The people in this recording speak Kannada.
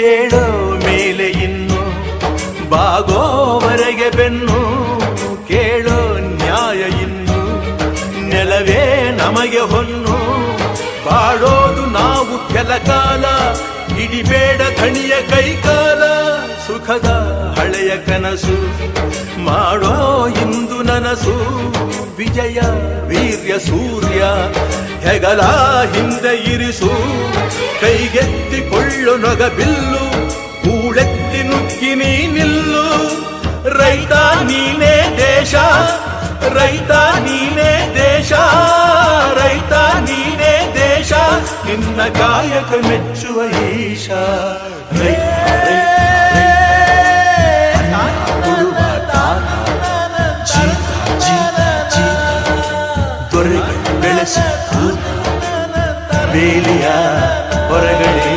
ಏಳೋ ಮೇಲೆ ಇನ್ನು ಬಾಗೋವರೆಗೆ ಬೆನ್ನು ಕೇಳೋ ನ್ಯಾಯ ಇನ್ನು ನೆಲವೇ ನಮಗೆ ಹೊನ್ನು ಬಾಳೋದು ನಾವು ಕೆಲ ಕಾಲ ಹಿಡಿಬೇಡ ಧಣಿಯ ಕೈಕಾಲ ಸುಖದ ಹಳೆಯ ಕನಸು ಮಾಡೋ ಇಂದು ನನಸು ವಿಜಯ ವೀರ್ಯ ಸೂರ್ಯ ಹೆಗಲ ಹಿಂದೆ ಇರಿಸು ಕೈಗೆತ್ತಿಕೊಳ್ಳು ನೊಗ ಬಿಲ್ಲು ಕೂಳೆತ್ತಿ ನುಗ್ಗಿ ನೀ ನಿಲ್ಲು ರೈತ ನೀನೇ ದೇಶ ರೈತ ನೀನೇ ದೇಶ ರೈತ ನೀನೇ ದೇಶ ನಿನ್ನ ಕಾಯಕ ಮೆಚ್ಚುವ ಈಶ ದೊರೆಗಳು ಬೆಳೆಸಿ ಬೇಲಿಯ ಹೊರಗಡೆ